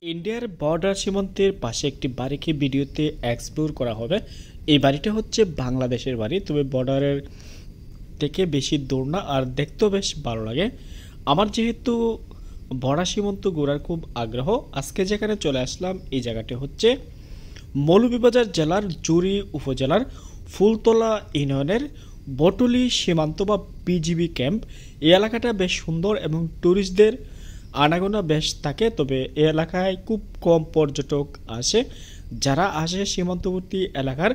ইন্ডিয়ার বর্ডার সীমান্তের পাশে একটি বাড়িকে ভিডিওতে এক্সপ্লোর করা হবে। এই বাড়িটা হচ্ছে বাংলাদেশের বাড়ি, তবে বর্ডারের থেকে বেশি দূর না, আর দেখতেও বেশ ভালো লাগে। আমার যেহেতু বর্ডার সীমান্ত ঘোরার খুব আগ্রহ, আজকে যেখানে চলে আসলাম এই জায়গাটি হচ্ছে মৌলভীবাজার জেলার জুড়ি উপজেলার ফুলতলা ইউনিয়নের বটুলি সীমান্ত বা বিজিবি ক্যাম্প। এই এলাকাটা বেশ সুন্দর এবং ট্যুরিস্টদের আনাগোনা বেশ থাকে, তবে এই এলাকায় খুব কম পর্যটক আসে। যারা আসে সীমান্তবর্তী এলাকার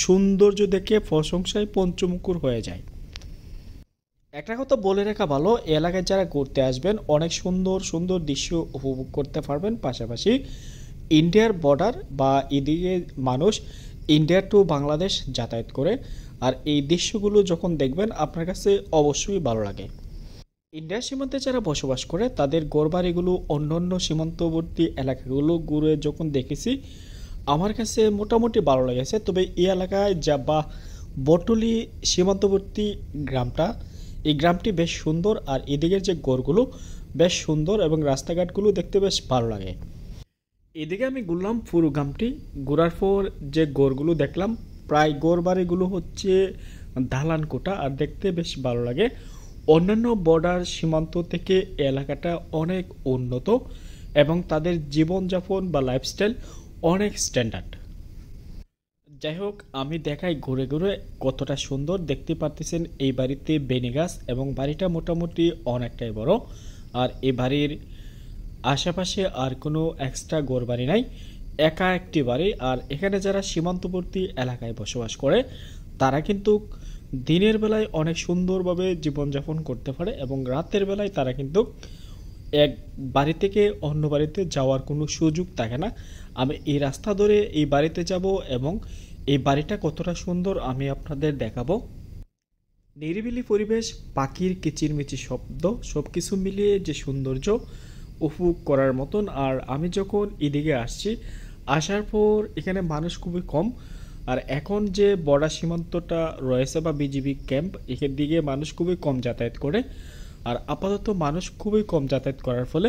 সৌন্দর্য দেখে প্রশংসায় পঞ্চমুখর হয়ে যায়। একটা কথা বলে রাখা ভালো, এই এলাকায় যারা ঘুরতে আসবেন অনেক সুন্দর সুন্দর দৃশ্য উপভোগ করতে পারবেন। পাশাপাশি ইন্ডিয়ার বর্ডার বা এদিকে মানুষ ইন্ডিয়া টু বাংলাদেশ যাতায়াত করে, আর এই দৃশ্যগুলো যখন দেখবেন আপনার কাছে অবশ্যই ভালো লাগে। ইন্ডিয়ার সীমান্তে যারা বসবাস করে তাদের ঘরবাড়িগুলো অন্যান্য সীমান্তবর্তী এলাকাগুলো ঘুরে যখন দেখেছি, আমার কাছে মোটামুটি ভালো লেগেছে। তবে এই এলাকায় যা বা বটলি সীমান্তবর্তী গ্রামটা, এই গ্রামটি বেশ সুন্দর, আর এদিকের যে গড়গুলো বেশ সুন্দর এবং রাস্তাঘাটগুলো দেখতে বেশ ভালো লাগে। এদিকে আমি ঘুরলাম পুরো গ্রামটি, ঘোরার পর যে গড়গুলো দেখলাম, প্রায় গড় বাড়িগুলো হচ্ছে দালান কোঠা, আর দেখতে বেশ ভালো লাগে। অন্যান্য বর্ডার সীমান্ত থেকে এলাকাটা অনেক উন্নত এবং তাদের জীবনযাপন বা লাইফস্টাইল অনেক স্ট্যান্ডার্ড। যাই হোক, আমি দেখাই ঘুরে ঘুরে কতটা সুন্দর দেখতে পারতেছেন। এই বাড়িতে বেনি গাছ এবং বাড়িটা মোটামুটি অনেকটাই বড়, আর এই বাড়ির আশেপাশে আর কোনো এক্সট্রা ঘর বাড়ি নাই, একা একটি বাড়ি। আর এখানে যারা সীমান্তবর্তী এলাকায় বসবাস করে তারা কিন্তু দিনের বেলায় অনেক সুন্দরভাবে জীবনযাপন করতে পারে এবং রাতের বেলায় তারা কিন্তু এক বাড়ি থেকে অন্য বাড়িতে যাওয়ার কোনো সুযোগ থাকে না। আমি এই রাস্তা ধরে এই বাড়িতে যাব এবং এই বাড়িটা কতটা সুন্দর আমি আপনাদের দেখাবো। নিরিবিলি পরিবেশ, পাখির কিচিরমিচির শব্দ, সব কিছু মিলিয়ে যে সৌন্দর্য উপভোগ করার মতন। আর আমি যখন এদিকে আসছি, আসার পর এখানে মানুষ খুবই কম, আর এখন যে বর্ডার সীমান্তটা রয়েছে বা বিজিবি ক্যাম্প, এখান দিকে মানুষ খুবই কম যাতায়াত করে। আর আপাতত মানুষ খুবই কম যাতায়াত করার ফলে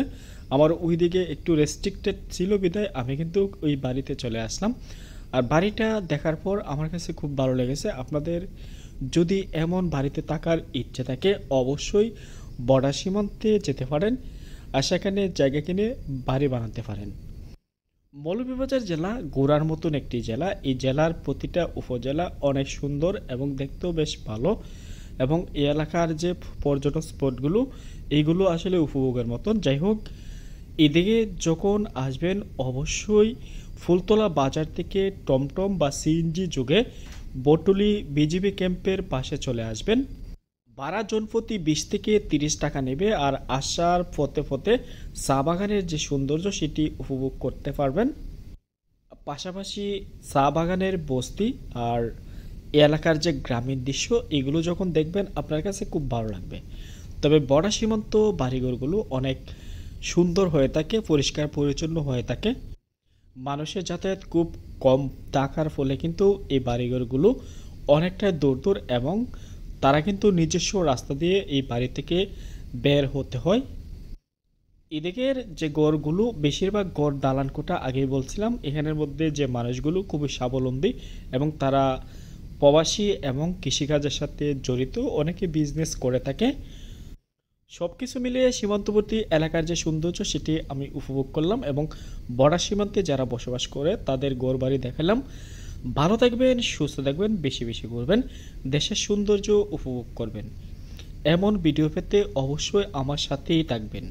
আমার ওই দিকে একটু রেস্ট্রিক্টেড ছিল, বিধায় আমি কিন্তু ওই বাড়িতে চলে আসলাম। আর বাড়িটা দেখার পর আমার কাছে খুব ভালো লেগেছে। আপনাদের যদি এমন বাড়িতে থাকার ইচ্ছে থাকে অবশ্যই বর্ডার সীমান্তে যেতে পারেন, আর সেখানে জায়গা কিনে বাড়ি বানাতে পারেন। মৌলভীবাজার জেলা ঘোরার মতন একটি জেলা। এই জেলার প্রতিটা উপজেলা অনেক সুন্দর এবং দেখতেও বেশ ভালো, এবং এই এলাকার যে পর্যটন স্পটগুলো এইগুলো আসলে উপভোগের মতন। যাই হোক, এদিকে যখন আসবেন অবশ্যই ফুলতলা বাজার থেকে টমটম বা সিএনজি যোগে বটুলি বিজিবি ক্যাম্পের পাশে চলে আসবেন। ভাড়া জনপ্রতি 20 থেকে 30 টাকা নেবে, আর আসার পথে পথে চা বাগানের যে সৌন্দর্য সেটি উপভোগ করতে পারবেন। পাশাপাশি চা বাগানের বস্তি আর এলাকার যে গ্রামীণ দৃশ্য এগুলো যখন দেখবেন আপনার কাছে খুব ভালো লাগবে। তবে বর্ডার সীমান্ত বাড়িঘরগুলো অনেক সুন্দর হয়ে থাকে, পরিষ্কার পরিচ্ছন্ন হয়ে থাকে। মানুষের যাতায়াত খুব কম থাকার ফলে কিন্তু এই বাড়িঘরগুলো অনেকটা দূর দূর, এবং তারা কিন্তু নিজস্ব রাস্তা দিয়ে এই বাড়ি থেকে বের হতে হয়। এদিকের যে গড়গুলো বেশিরভাগ গড় দালান কোঠা, আগেই বলছিলাম। এখানের মধ্যে যে মানুষগুলো খুবই স্বাবলম্বী এবং তারা প্রবাসী এবং কৃষিকাজের সাথে জড়িত, অনেকে বিজনেস করে থাকে। সব কিছু মিলিয়ে সীমান্তবর্তী এলাকার যে সৌন্দর্য সেটি আমি উপভোগ করলাম, এবং বর্ডার সীমান্তে যারা বসবাস করে তাদের ঘর বাড়ি দেখালাম। ভালো থাকবেন, সুস্থ থাকবেন, বেশি বেশি ঘুরবেন, দেশের সৌন্দর্য উপভোগ করবেন। এমন ভিডিও পেতে অবশ্যই আমার সাথেই থাকবেন।